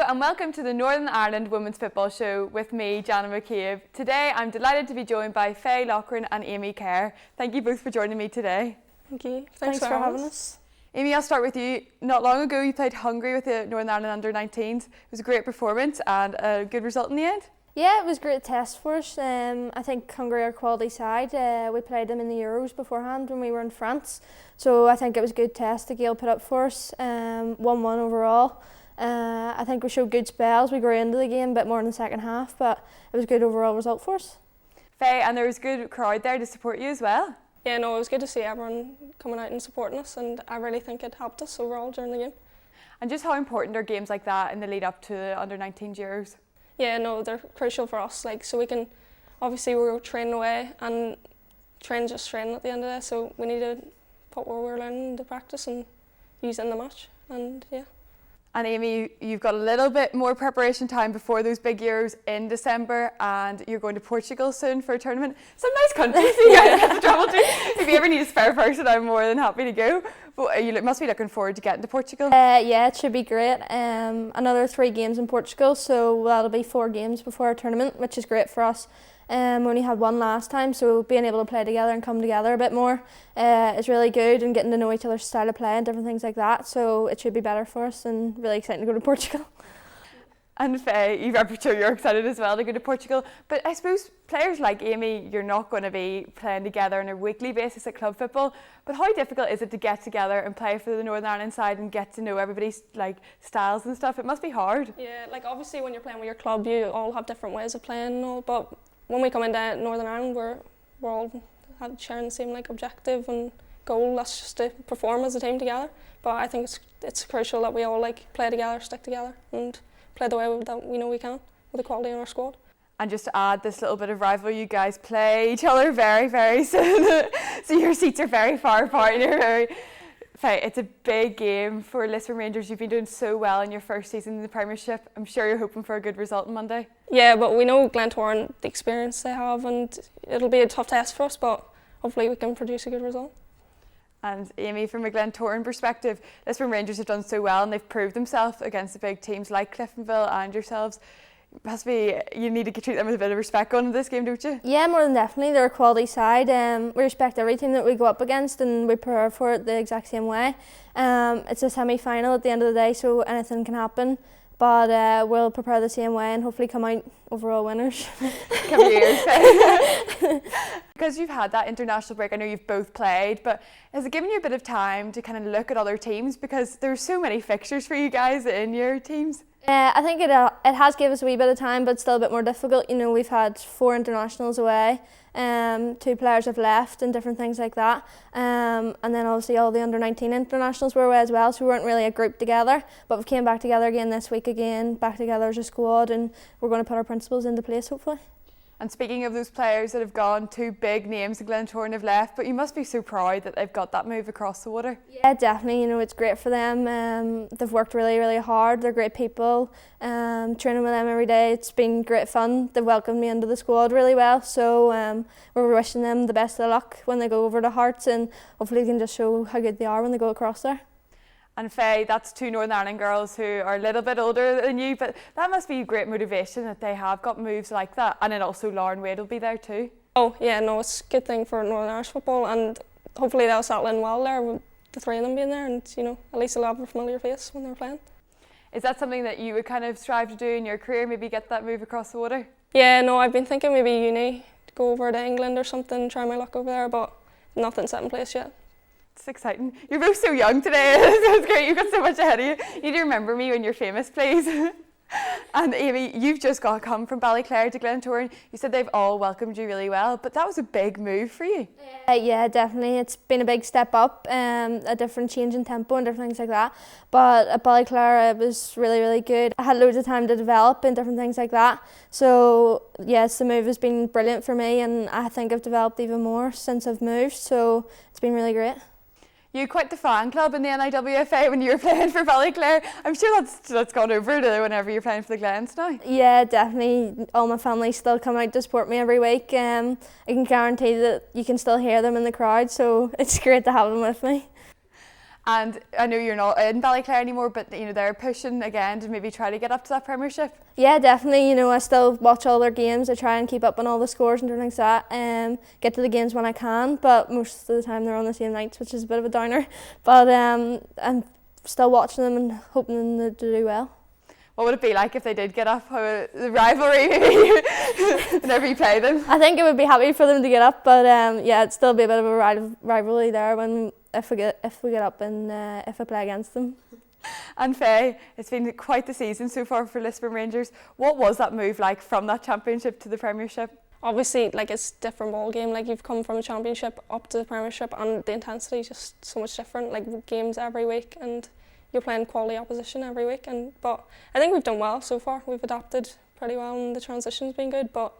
and welcome to the Northern Ireland Women's Football Show with me, Jana McCabe. Today I'm delighted to be joined by Faye Loughran and Aiimee Kerr. Thank you both for joining me today. Thank you. Thanks for having us. Aiimee, I'll start with you. Not long ago you played Hungary with the Northern Ireland under-19s. It was a great performance and a good result in the end. Yeah, it was a great test for us. I think Hungary are a quality side. We played them in the Euros beforehand when we were in France. So I think it was a good test the Gael put up for us. 1-1 overall. I think we showed good spells. We grew into the game a bit more in the second half, but it was a good overall result for us. Faye, and there was a good crowd there to support you as well. Yeah, no, it was good to see everyone coming out and supporting us, and I really think it helped us overall during the game. And just how important are games like that in the lead up to the under-19 Euros? Yeah, no, they're crucial for us. So we can, obviously we're training away and training at the end of the day, so we need to put what we're learning into practice and use it in the match, and yeah. And Aiimee, you've got a little bit more preparation time before those big Euros in December, and you're going to Portugal soon for a tournament. Some nice countries you guys have to travel to. If you ever need a spare person, I'm more than happy to go. But you must be looking forward to getting to Portugal. Yeah, it should be great. Another 3 games in Portugal, so that'll be 4 games before our tournament, which is great for us. We only had 1 last time, so being able to play together and come together a bit more is really good, and getting to know each other's style of play and different things like that. So it should be better for us, and really exciting to go to Portugal. And Faye, I'm sure you're excited as well to go to Portugal. But I suppose players like Aiimee, you're not going to be playing together on a weekly basis at club football. But how difficult is it to get together and play for the Northern Ireland side and get to know everybody's styles and stuff? It must be hard. Yeah, obviously when you're playing with your club, you all have different ways of playing and all. But when we come into Northern Ireland, we're all sharing the same objective and goal. That's just to perform as a team together. But I think it's crucial that we all play together, stick together, and play the way that we know we can with the quality in our squad. And just to add this little bit of rivalry, you guys play each other very, very soon. So your seats are very far apart. And it's a big game for Lisburn Rangers. You've been doing so well in your first season in the Premiership. I'm sure you're hoping for a good result on Monday. Yeah, but we know Glentoran, the experience they have, and it'll be a tough test for us, but hopefully we can produce a good result. And Aiimee, from a Glentoran perspective, Lisburn Rangers have done so well and they've proved themselves against the big teams like Cliftonville and yourselves. You need to treat them with a bit of respect going into this game, don't you? Yeah, more than definitely. They're a quality side. We respect every team that we go up against, and we prepare for it the exact same way. It's a semi-final at the end of the day, so anything can happen. But we'll prepare the same way and hopefully come out overall winners. Cover your ears. Because you've had that international break, I know you've both played, but has it given you a bit of time to kind of look at other teams? Because there's so many fixtures for you guys in your teams. I think it has given us a wee bit of time, but it's still a bit more difficult. You know, we've had 4 internationals away, 2 players have left and different things like that. And then obviously all the under-19 internationals were away as well, so we weren't really a group together. But we came back together again this week back together as a squad, and we're going to put our principles into place hopefully. And speaking of those players that have gone, 2 big names in Glentoran have left, but you must be so proud that they've got that move across the water. Yeah, definitely. You know, it's great for them. They've worked really, really hard. They're great people. Training with them every day, it's been great fun. They've welcomed me into the squad really well, so we're wishing them the best of luck when they go over to Hearts, and hopefully they can just show how good they are when they go across there. And Faye, that's 2 Northern Ireland girls who are a little bit older than you, but that must be great motivation that they have got moves like that. And then also Lauren Wade will be there too. Oh yeah, no, it's a good thing for Northern Irish football, and hopefully they'll settle in well there with the 3 of them being there, and at least they'll have a familiar face when they're playing. Is that something that you would kind of strive to do in your career, maybe get that move across the water? Yeah, no, I've been thinking maybe uni, to go over to England or something, try my luck over there, but nothing's set in place yet. It's exciting. You're both so young today, so it's great. You've got so much ahead of you. You need to remember me when you're famous, please. And Aiimee, you've just come from Ballyclare to Glentoran. You said they've all welcomed you really well, but that was a big move for you. Yeah, definitely. It's been a big step up, a different change in tempo and different things like that. But at Ballyclare, it was really, really good. I had loads of time to develop and different things like that. So yes, the move has been brilliant for me, and I think I've developed even more since I've moved. So it's been really great. You had quite the fan club in the NIWFA when you were playing for Ballyclare. I'm sure that's gone over to whenever you're playing for the Glens now. Yeah, definitely. All my family still come out to support me every week. I can guarantee that you can still hear them in the crowd, so it's great to have them with me. And I know you're not in Ballyclare anymore, but they're pushing again to maybe try to get up to that Premiership. Yeah, definitely. I still watch all their games. I try and keep up on all the scores and things like that. Get to the games when I can, but most of the time they're on the same nights, which is a bit of a downer. But I'm still watching them and hoping them to do well. What would it be like if they did get up? The rivalry maybe whenever you play them? I think it would be happy for them to get up, but yeah, it'd still be a bit of a rivalry there if we get up and if I play against them. And Faye, it's been quite the season so far for Lisburn Rangers. What was that move like from that Championship to the Premiership? Obviously, it's a different ball game. You've come from a Championship up to the Premiership, and the intensity is just so much different. Games every week, and you're playing quality opposition every week. But I think we've done well so far. We've adapted pretty well, and the transition's been good. But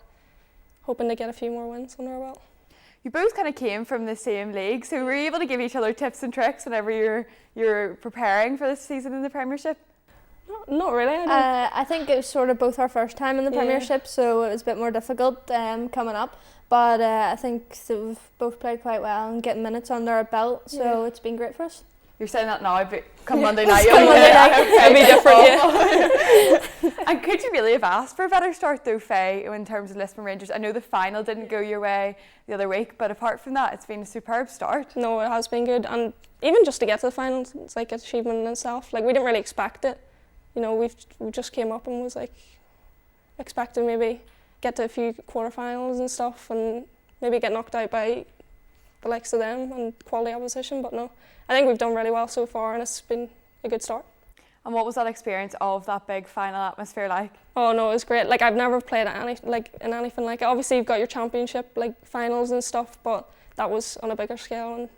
hoping to get a few more wins under our belt. You both kind of came from the same league, so were you able to give each other tips and tricks whenever you're preparing for this season in the Premiership? Not really. I think it was sort of both our first time in the Premiership, so it was a bit more difficult coming up. But I think we've both played quite well and getting minutes under our belt, so it's been great for us. You're saying that now, but come Monday night, it'll be different. And could you really have asked for a better start though, Faye, in terms of Lisburn Rangers? I know the final didn't go your way the other week, but apart from that, it's been a superb start. No, it has been good, and even just to get to the final, it's an achievement in itself. We didn't really expect it. We just came up and was expecting maybe get to a few quarterfinals and stuff, and maybe get knocked out by the likes of them and quality opposition. But no, I think we've done really well so far, and it's been a good start. And what was that experience of that big final atmosphere like? Oh no, it was great. I've never played in anything like it. Obviously, you've got your championship finals and stuff, but that was on a bigger scale and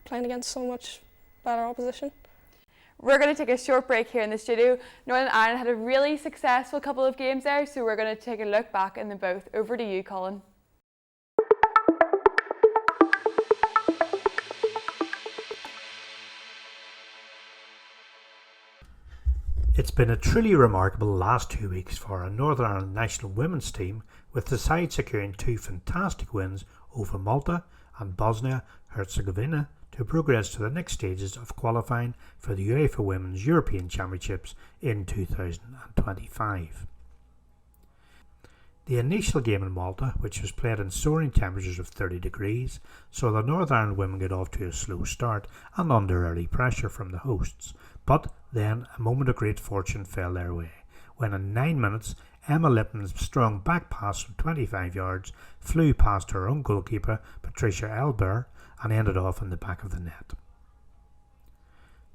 playing against so much better opposition. We're going to take a short break here in the studio. Northern Ireland had a really successful couple of games there, so we're going to take a look back in them both. Over to you, Colin. It's been a truly remarkable last 2 weeks for our Northern Ireland national women's team, with the side securing 2 fantastic wins over Malta and Bosnia-Herzegovina to progress to the next stages of qualifying for the UEFA Women's European Championships in 2025. The initial game in Malta, which was played in soaring temperatures of 30 degrees, saw the Northern Ireland women get off to a slow start and under early pressure from the hosts. But then a moment of great fortune fell their way, when in 9 minutes Emma Lipton's strong back pass from 25 yards flew past her own goalkeeper Patricia Elber and ended off in the back of the net.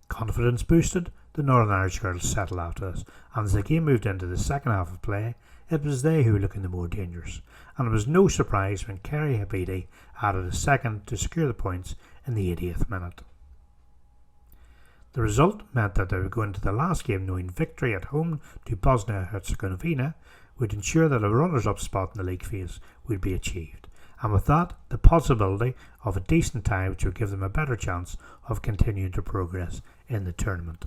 Confidence boosted, the Northern Irish girls settled after this, and as the game moved into the second half of play, it was they who were looking the more dangerous, and it was no surprise when Kerry Habidi added a second to secure the points in the 80th minute. The result meant that they would go into the last game knowing victory at home to Bosnia-Herzegovina would ensure that a runners-up spot in the league phase would be achieved, and with that the possibility of a decent tie which would give them a better chance of continuing to progress in the tournament.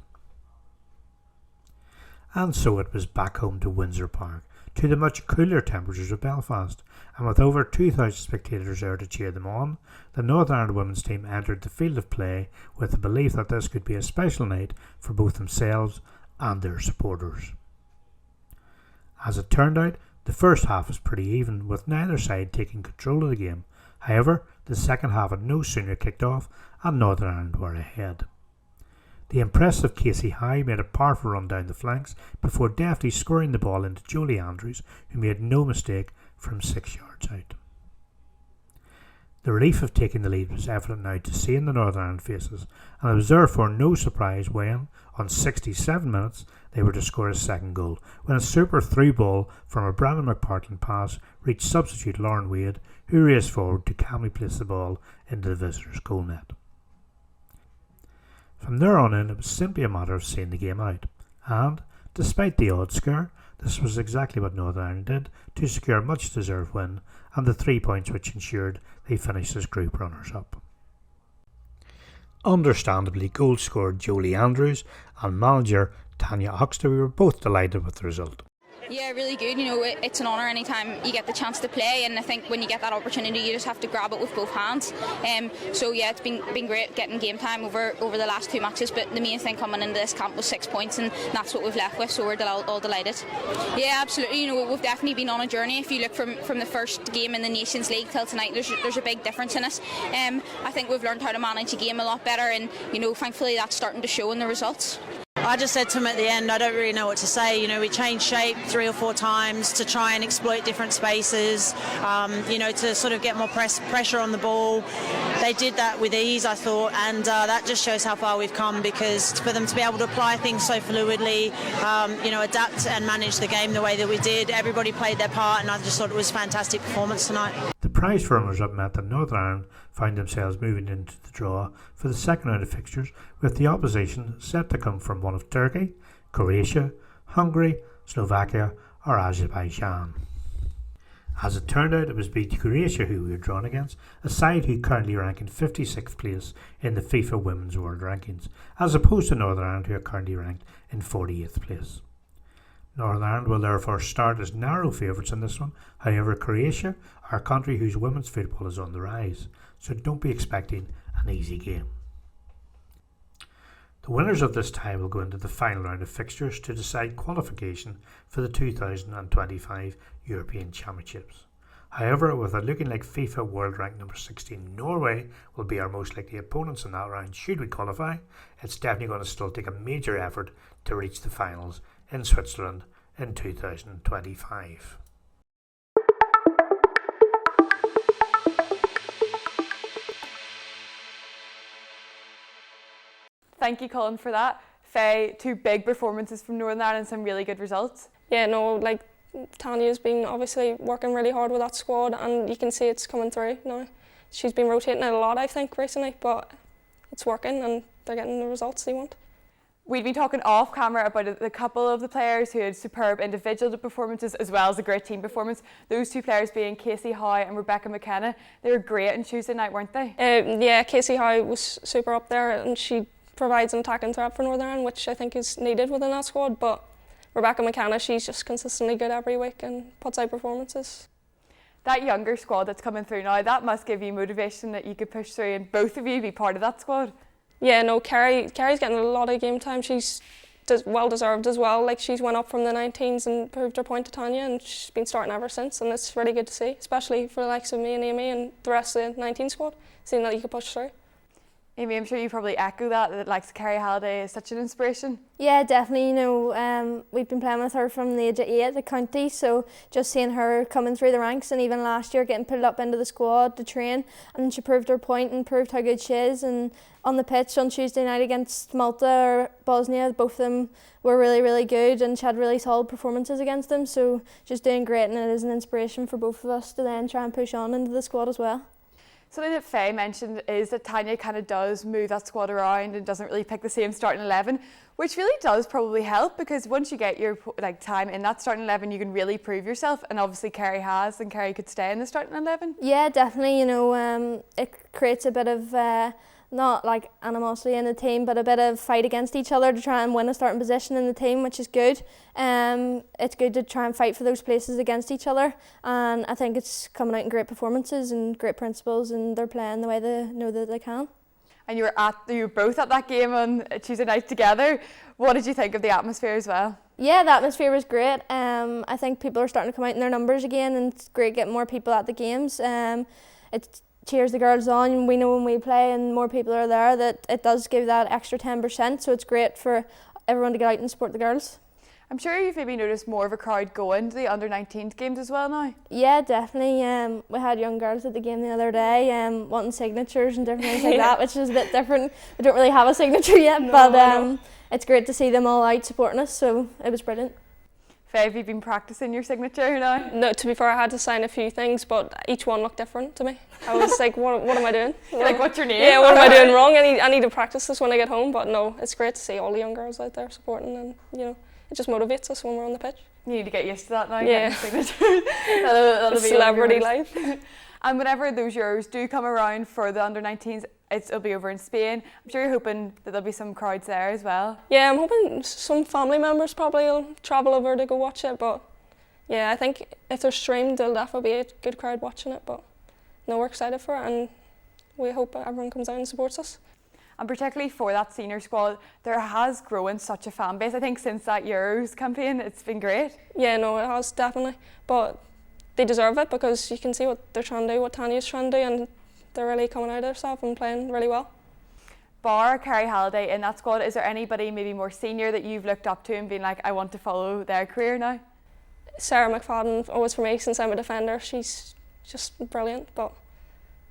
And so it was back home to Windsor Park, to the much cooler temperatures of Belfast, and with over 2,000 spectators there to cheer them on, the Northern Ireland women's team entered the field of play with the belief that this could be a special night for both themselves and their supporters. As it turned out, the first half was pretty even, with neither side taking control of the game. However, the second half had no sooner kicked off and Northern Ireland were ahead. The impressive Casey Howe made a powerful run down the flanks before deftly scoring the ball into Jolie Andrews, who made no mistake from 6 yards out. The relief of taking the lead was evident now to see in the Northern Ireland faces, and it was therefore no surprise when, on 67 minutes, they were to score a second goal, when a super through ball from a Brandon McPartlin pass reached substitute Lauren Wade, who raced forward to calmly place the ball into the visitors' goal net. From there on in, it was simply a matter of seeing the game out, and, despite the odd scare, this was exactly what Northern Ireland did to secure a much deserved win and the 3 points which ensured they finished as group runners-up. Understandably, goal-scorer Jolie Andrews and manager Tanya Oxtoby were both delighted with the result. Yeah, really good. You know, it's an honour anytime you get the chance to play, and I think when you get that opportunity, you just have to grab it with both hands. So yeah, it's been great getting game time over the last 2 matches. But the main thing coming into this camp was 6 points, and that's what we've left with. So we're all delighted. Yeah, absolutely. You know, we've definitely been on a journey. If you look from the first game in the Nations League till tonight, there's a big difference in us. I think we've learned how to manage the game a lot better, and you know, thankfully that's starting to show in the results. I just said to him at the end, I don't really know what to say. You know, we changed shape 3 or 4 times to try and exploit different spaces, you know, to sort of get more pressure on the ball. They did that with ease, I thought, and that just shows how far we've come, because for them to be able to apply things so fluidly, you know, adapt and manage the game the way that we did, everybody played their part, and I just thought it was a fantastic performance tonight. The prize for runners-up meant that Northern Ireland found themselves moving into the draw for the second round of fixtures, with the opposition set to come from one of Turkey, Croatia, Hungary, Slovakia or Azerbaijan. As it turned out, it was beat Croatia who we were drawn against, a side who currently rank in 56th place in the FIFA Women's World Rankings, as opposed to Northern Ireland, who are currently ranked in 48th place. Northern Ireland will therefore start as narrow favourites in this one. However, Croatia are a country whose women's football is on the rise, so don't be expecting an easy game. The winners of this tie will go into the final round of fixtures to decide qualification for the 2025 European Championships. However, with it looking like FIFA World Rank number 16 Norway will be our most likely opponents in that round should we qualify, it's definitely going to still take a major effort to reach the finals in Switzerland in 2025. Thank you, Colin, for that. Faye, 2 big performances from Northern Ireland and some really good results. Yeah, no, like Tanya's been obviously working really hard with that squad, and you can see it's coming through now. She's been rotating it a lot, I think, recently, but it's working and they're getting the results they want. We'd been talking off camera about a couple of the players who had superb individual performances as well as a great team performance. Those 2 players being Casey Howe and Rebecca McKenna. They were great on Tuesday night, weren't they? Yeah, Casey Howe was super up there, and she provides an attacking threat for Northern Ireland, which I think is needed within that squad. But Rebecca McKenna, she's just consistently good every week and puts out performances. That younger squad that's coming through now, that must give you motivation that you could push through, and both of you be part of that squad. Yeah, no, Kerry's getting a lot of game time. She's well deserved as well. Like, she's went up from the 19s and proved her point to Tanya, and she's been starting ever since, and it's really good to see, especially for the likes of me and Aimee and the rest of the 19 squad, seeing that you can push through. Aimee, I'm sure you probably echo that like Kerry Halliday is such an inspiration. Yeah, definitely. You know, we've been playing with her from the age of 8 at the county, so just seeing her coming through the ranks, and even last year getting put up into the squad to train, and she proved her point and proved how good she is. And on the pitch on Tuesday night against Malta or Bosnia, both of them were really, really good, and she had really solid performances against them, so she's doing great, and it is an inspiration for both of us to then try and push on into the squad as well. Something that Faye mentioned is that Tanya kind of does move that squad around and doesn't really pick the same starting 11, which really does probably help, because once you get your time in that starting 11, you can really prove yourself, and obviously Kerry has, and Kerry could stay in the starting 11. Yeah, definitely. You know, it creates a bit of not like animosity in the team, but a bit of fight against each other to try and win a starting position in the team, which is good. It's good to try and fight for those places against each other, and I think it's coming out in great performances and great principles, and they're playing the way they know that they can. And you were both at that game on Tuesday night together. What did you think of the atmosphere as well? Yeah, the atmosphere was great. I think people are starting to come out in their numbers again, and it's great getting more people at the games. It cheers the girls on, and we know when we play and more people are there that it does give that extra 10%, so it's great for everyone to get out and support the girls. I'm sure you've maybe noticed more of a crowd going to the under-19 games as well now. Yeah, definitely. We had young girls at the game the other day wanting signatures and different things like that, which is a bit different. We don't really have a signature yet, but it's great to see them all out supporting us, so it was brilliant. Faye, have you been practicing your signature now? No, to be fair, I had to sign a few things, but each one looked different to me. I was like, what am I doing? Like, what's your name? Yeah, what am I doing wrong? I need to practice this when I get home, but no, it's great to see all the young girls out there supporting, and you know, it just motivates us when we're on the pitch. You need to get used to that now. Yeah. That'll be celebrity life. And whenever those Euros do come around for the under-19s, It'll be over in Spain. I'm sure you're hoping that there'll be some crowds there as well. Yeah, I'm hoping some family members probably will travel over to go watch it, but yeah, I think if they're streamed, there'll definitely be a good crowd watching it, but no, we're excited for it and we hope everyone comes out and supports us. And particularly for that senior squad, there has grown such a fan base. I think since that Euros campaign, it's been great. Yeah, no, it has definitely, but they deserve it because you can see what they're trying to do, what Tanya's trying to do, and they're really coming out of themselves and playing really well. Bar Kerry Halliday in that squad, is there anybody maybe more senior that you've looked up to and been like, I want to follow their career now? Sarah McFadden, always for me since I'm a defender, she's just brilliant. But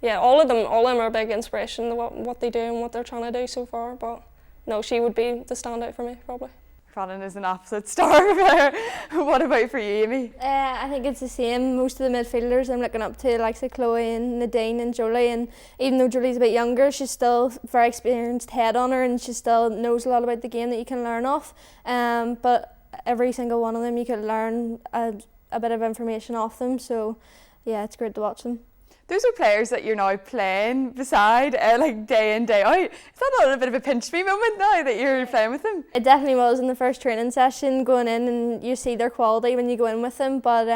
yeah, all of them are a big inspiration, what they do and what they're trying to do so far. But no, she would be the standout for me probably. Fallon is an absolute star player. What about for you, Aimee? I think it's the same. Most of the midfielders I'm looking up to, like Chloe and Nadine and Jolie, and even though Jolie's a bit younger, she's still very experienced head on her and she still knows a lot about the game that you can learn off. But every single one of them you could learn a bit of information off them, so yeah, it's great to watch them. Those are players that you're now playing beside, like day in, day out. Is that not a bit of a pinch me moment now that you're playing with them? It definitely was in the first training session, going in and you see their quality when you go in with them, but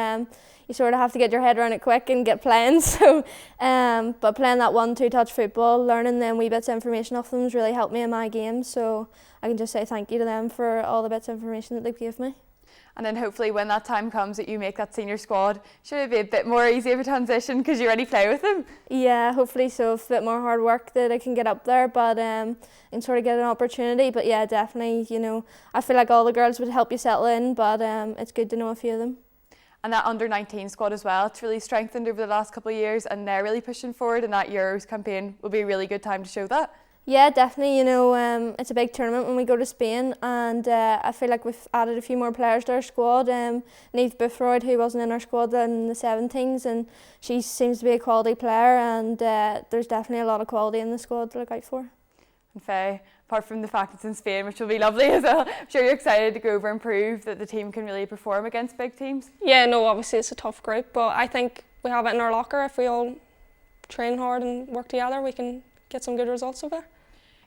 you sort of have to get your head around it quick and get playing. So, but playing that 1-2 touch football, learning them wee bits of information off them has really helped me in my game. So I can just say thank you to them for all the bits of information that they've given me. And then hopefully when that time comes that you make that senior squad, should it be a bit more easy of a transition because you already play with them? Yeah, hopefully so. It's a bit more hard work that I can get up there, but and sort of get an opportunity. But yeah, definitely, you know, I feel like all the girls would help you settle in, but it's good to know a few of them. And that under-19 squad as well, it's really strengthened over the last couple of years and they're really pushing forward, and that Euros campaign will be a really good time to show that. Yeah, definitely. You know, it's a big tournament when we go to Spain, and I feel like we've added a few more players to our squad. Niamh Boothroyd, who wasn't in our squad in the 17s, and she seems to be a quality player, and there's definitely a lot of quality in the squad to look out for. And Faye, apart from the fact it's in Spain, which will be lovely as well, I'm sure you're excited to go over and prove that the team can really perform against big teams. Yeah, no, obviously it's a tough group, but I think we have it in our locker. If we all train hard and work together, we can get some good results over there.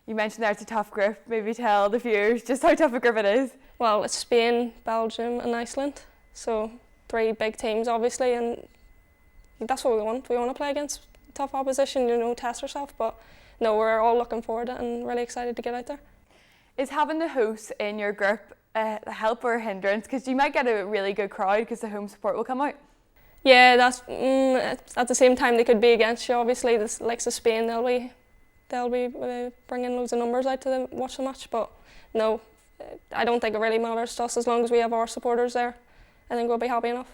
You mentioned there it's a tough group. Maybe tell the viewers just how tough a group it is. Well, it's Spain, Belgium and Iceland, so 3 big teams obviously, and that's what we want. We want to play against tough opposition, you know, test ourselves, but no, we're all looking forward to it and really excited to get out there. Is having the hosts in your group a help or a hindrance? Because you might get a really good crowd because the home support will come out. Yeah, that's at the same time they could be against you. Obviously, this likes of Spain, they'll be bringing loads of numbers out to watch the match, but no, I don't think it really matters to us as long as we have our supporters there. I think we'll be happy enough.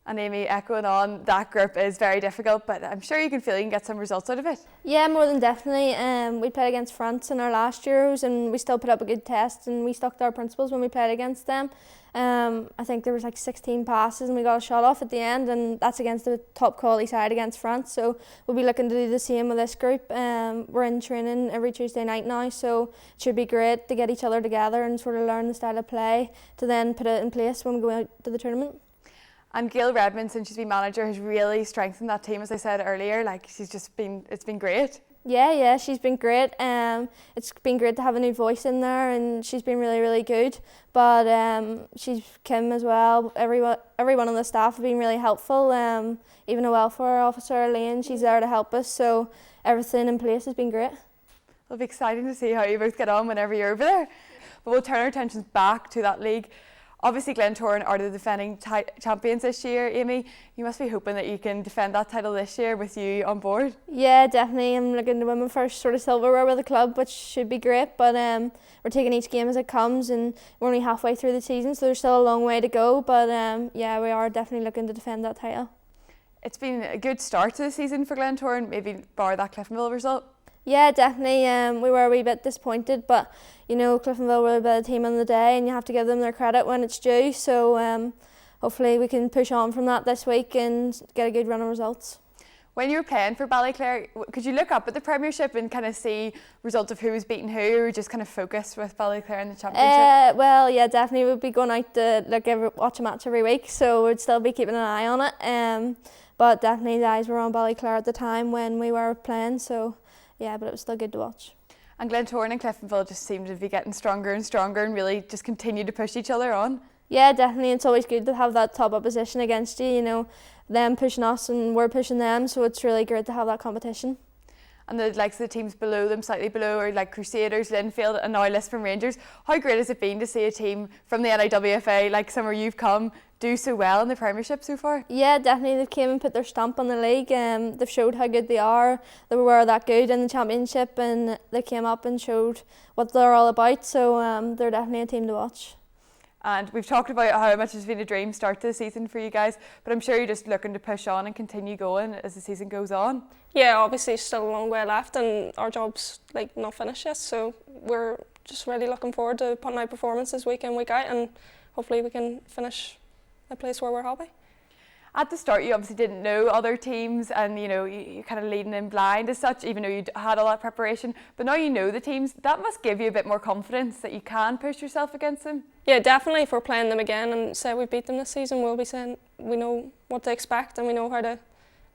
And Aimee, echoing on, that group is very difficult, but I'm sure you can feel you can get some results out of it. Yeah, more than definitely. We played against France in our last Euros and we still put up a good test and we stuck to our principles when we played against them. I think there was like 16 passes and we got a shot off at the end, and that's against the top quality side against France. So we'll be looking to do the same with this group. We're in training every Tuesday night now, so it should be great to get each other together and sort of learn the style of play to then put it in place when we go out to the tournament. And Gail Redmond, since she's been manager, has really strengthened that team, as I said earlier. Like, it's been great. Yeah, she's been great. It's been great to have a new voice in there, and she's been really, really good. But she's Kim as well. Everyone on the staff have been really helpful. Even a welfare officer, Elaine, she's there to help us. So everything in place has been great. It'll be exciting to see how you both get on whenever you're over there. But we'll turn our attentions back to that league. Obviously Glentoran are the defending champions this year. Aimee, you must be hoping that you can defend that title this year with you on board. Yeah, definitely. I'm looking to win my first sort of silverware with the club, which should be great, but we're taking each game as it comes, and we're only halfway through the season, so there's still a long way to go, but yeah, we are definitely looking to defend that title. It's been a good start to the season for Glentoran, maybe bar that Cliftonville result. Yeah, definitely. We were a wee bit disappointed, but you know, Cliftonville were a better team on the day, and you have to give them their credit when it's due. So hopefully we can push on from that this week and get a good run of results. When you were playing for Ballyclare, could you look up at the Premiership and kind of see results of who was beating who, or just kind of focus with Ballyclare in the Championship? Well, yeah, definitely. We'd be going out to watch a match every week, so we'd still be keeping an eye on it. But definitely the eyes were on Ballyclare at the time when we were playing, so yeah, but it was still good to watch. And Glentoran and Cliftonville just seem to be getting stronger and stronger and really just continue to push each other on. Yeah, definitely. It's always good to have that top opposition against you, you know, them pushing us and we're pushing them, so it's really great to have that competition. And the likes of the teams below them, slightly below, are like Crusaders, Linfield and now Lisburn Rangers. How great has it been to see a team from the NIWFA, like somewhere you've come, do so well in the Premiership so far? Yeah, definitely. They've came and put their stamp on the league. They've showed how good they are. They were that good in the Championship and they came up and showed what they're all about. So they're definitely a team to watch. And we've talked about how much has been a dream start to the season for you guys, but I'm sure you're just looking to push on and continue going as the season goes on. Yeah, obviously still a long way left and our job's like not finished yet, so we're just really looking forward to putting out performances week in, week out, and hopefully we can finish a place where we're happy. At the start you obviously didn't know other teams and you know you're kind of leading in blind as such, even though you had all that preparation, but now you know the teams. That must give you a bit more confidence that you can push yourself against them. Yeah, definitely. If we're playing them again and say we beat them this season, we'll be saying we know what to expect and we know how to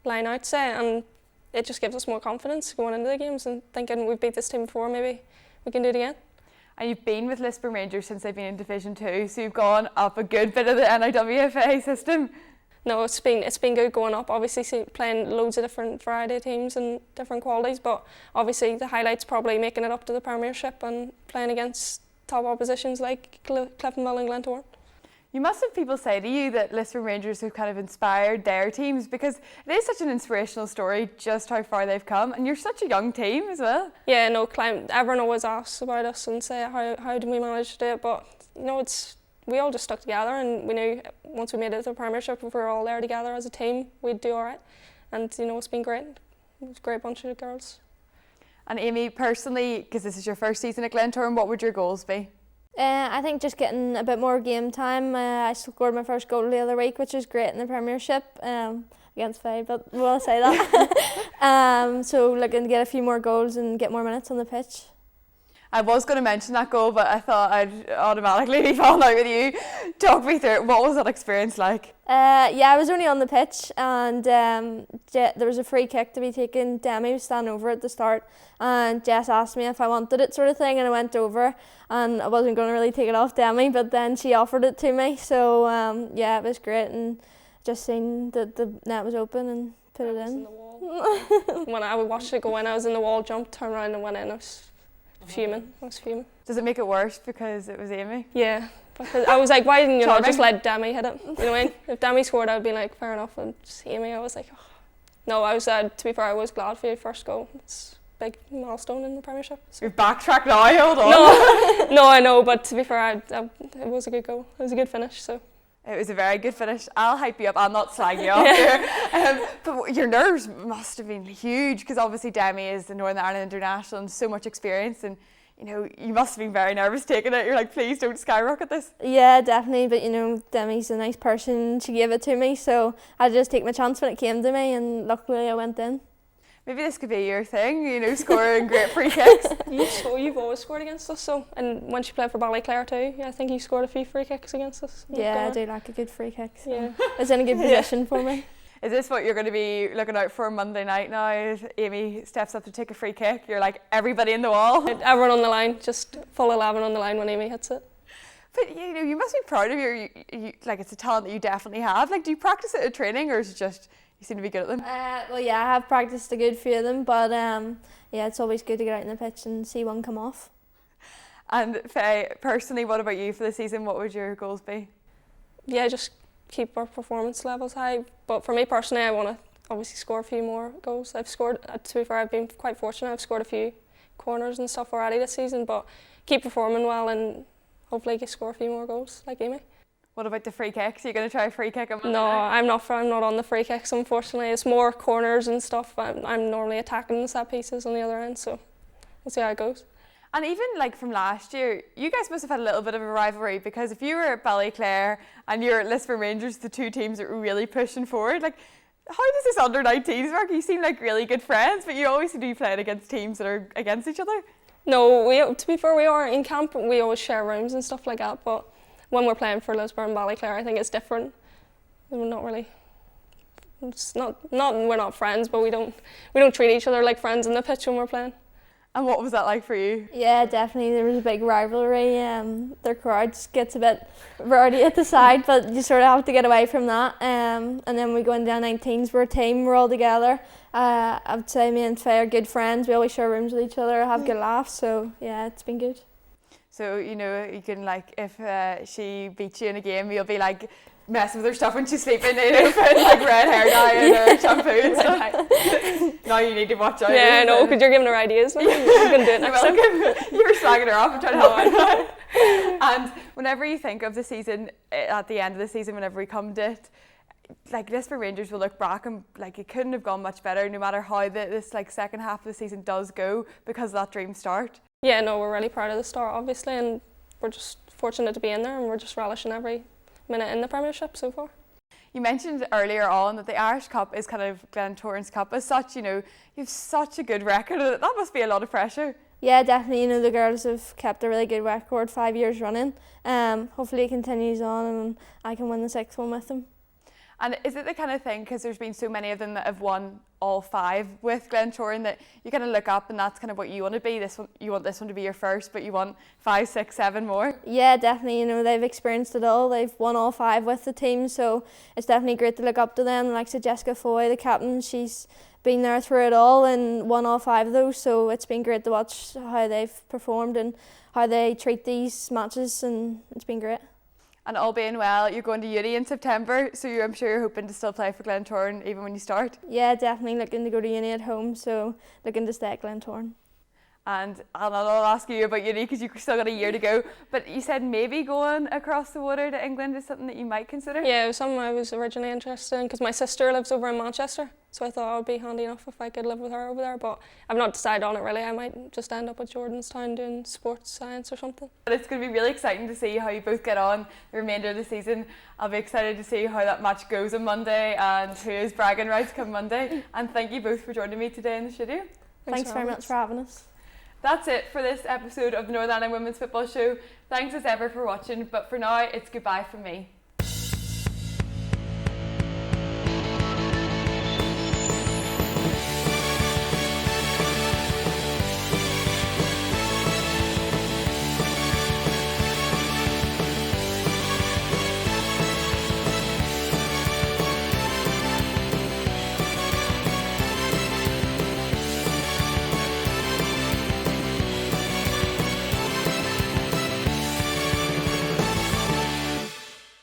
line out, say, and it just gives us more confidence going into the games and thinking we've beat this team before, maybe we can do it again. And you've been with Lisburn Rangers since they've been in Division 2, so you've gone up a good bit of the NIWFA system. No, it's been good going up. Obviously, playing loads of different variety of teams and different qualities, but obviously the highlight's probably making it up to the Premiership and playing against top oppositions like Cliftonville and Glentoran. You must have people say to you that Lisburn Rangers have kind of inspired their teams, because it is such an inspirational story just how far they've come, and you're such a young team as well. Yeah, no, everyone always asks about us and say how did we manage to do it, but you know, we all just stuck together and we knew once we made it to the Premiership, if we were all there together as a team, we'd do alright. And you know, it's been great. It was a great bunch of girls. And Aimee, personally, because this is your first season at Glentoran, what would your goals be? I think just getting a bit more game time. I scored my first goal the other week, which was great in the Premiership against Faye, but we'll say that. So looking to get a few more goals and get more minutes on the pitch. I was going to mention that goal, but I thought I'd automatically be falling out with you. Talk me through it. What was that experience like? Yeah, I was only on the pitch and there was a free kick to be taken. Demi was standing over at the start and Jess asked me if I wanted it, sort of thing, and I went over and I wasn't going to really take it off Demi, but then she offered it to me. So yeah, it was great, and just seen that the net was open and put it in. In the wall. When I watched it go in, I was in the wall, jumped, turned around and went in. I was fuming. Does it make it worse because it was Aimee? Yeah, because I was like, why didn't you not Charming. just let Demi hit it? You know what I mean? If Demi scored, I would be like, fair enough. And just Aimee, I was like, oh. No, I was, to be fair, I was glad for your first goal. It's a big milestone in the Premiership. So. You've backtracked now, hold on. No, I know, but to be fair, it was a good goal. It was a good finish. So. It was a very good finish. I'll hype you up. I'll not slag you off here. But your nerves must have been huge, because obviously Demi is the Northern Ireland International and so much experience, and you know, you must have been very nervous taking it. You're like, please don't skyrocket this. Yeah, definitely, but you know, Demi's a nice person. She gave it to me, so I just take my chance when it came to me, and luckily I went in. Maybe this could be your thing, you know, scoring great free kicks. You've always scored against us, so, and once you played for Ballyclare too, I think you scored a few free kicks against us. Yeah, I do like a good free kick. So yeah. It's in a good position for me. Is this what you're going to be looking out for Monday night now? If Aimee steps up to take a free kick, you're like, everybody in the wall. Everyone on the line, just full 11 on the line when Aimee hits it. But you know, you must be proud of you, like it's a talent that you definitely have. Like, do you practice it at training, or is it just you seem to be good at them? Well, yeah, I have practiced a good few of them, but yeah, it's always good to get out in the pitch and see one come off. And Faye, personally, what about you for the season? What would your goals be? Yeah, just keep our performance levels high. But for me personally, I want to obviously score a few more goals. I've scored, to be fair, I've been quite fortunate. I've scored a few corners and stuff already this season, but keep performing well and hopefully score a few more goals like Aimee. What about the free kicks? Are you going to try a free kick? No, I'm not on the free kicks, unfortunately. It's more corners and stuff. I'm normally attacking the set pieces on the other end, so we'll see how it goes. And even like from last year, you guys must have had a little bit of a rivalry, because if you were at Ballyclare and you're at Lisburn Rangers, the two teams that were really pushing forward, like how does this under-19s work? You seem like really good friends, but you always seem to be playing against teams that are against each other. No, to be fair, we are in camp. We always share rooms and stuff like that, but when we're playing for Lisburn and Ballyclare, I think it's different. We're not really It's not we're not friends, but we don't treat each other like friends in the pitch when we're playing. And what was that like for you? Yeah, definitely. There was a big rivalry. Their crowds gets a bit rowdy at the side, but you sort of have to get away from that. And then we go into 19s. We're a team. We're all together. I'd say me and Faye are good friends. We always share rooms with each other, have good laughs. So yeah, it's been good. So you know, you can like if she beats you in a game, you'll be like messing with her stuff when she's sleeping, you know, putting like red hair dye in her shampoo and stuff. Now you need to watch out. Yeah, I know, because you're giving her ideas now. You can do it next time. You were slagging her off and trying to help her. And whenever you think of the season, at the end of the season, whenever we come to it, like Lisburn Rangers will look back and like it couldn't have gone much better, no matter how this like second half of the season does go, because of that dream start. Yeah, no, we're really proud of the start, obviously, and we're just fortunate to be in there, and we're just relishing every minute in the Premiership so far. You mentioned earlier on that the Irish Cup is kind of Glentoran's cup as such. You know, you have such a good record. That must be a lot of pressure. Yeah, definitely. You know, the girls have kept a really good record 5 years running. Hopefully it continues on and I can win the 6th one with them. And is it the kind of thing, because there's been so many of them that have won all 5 with Glentoran, that you kind of look up and that's kind of what you want to be? This one, you want this one to be your first, but you want 5, 6, 7 more? Yeah, definitely. You know, they've experienced it all. They've won all 5 with the team, so it's definitely great to look up to them. Like Jessica Foy, the captain, she's been there through it all and won all 5 of those, so it's been great to watch how they've performed and how they treat these matches, and it's been great. And all being well, you're going to uni in September, so I'm sure you're hoping to still play for Glentoran even when you start. Yeah, definitely looking to go to uni at home, so looking to stay at Glentoran. And I'll ask you about uni because you've still got a year to go, but you said maybe going across the water to England is something that you might consider? Yeah, it was something I was originally interested in because my sister lives over in Manchester, so I thought it would be handy enough if I could live with her over there, but I've not decided on it really. I might just end up at Jordanstown doing sports science or something. But it's going to be really exciting to see how you both get on the remainder of the season. I'll be excited to see how that match goes on Monday and who is bragging rights come Monday. And thank you both for joining me today in the studio. Thanks very much for having us. That's it for this episode of the Northern Ireland Women's Football Show. Thanks as ever for watching, but for now it's goodbye from me.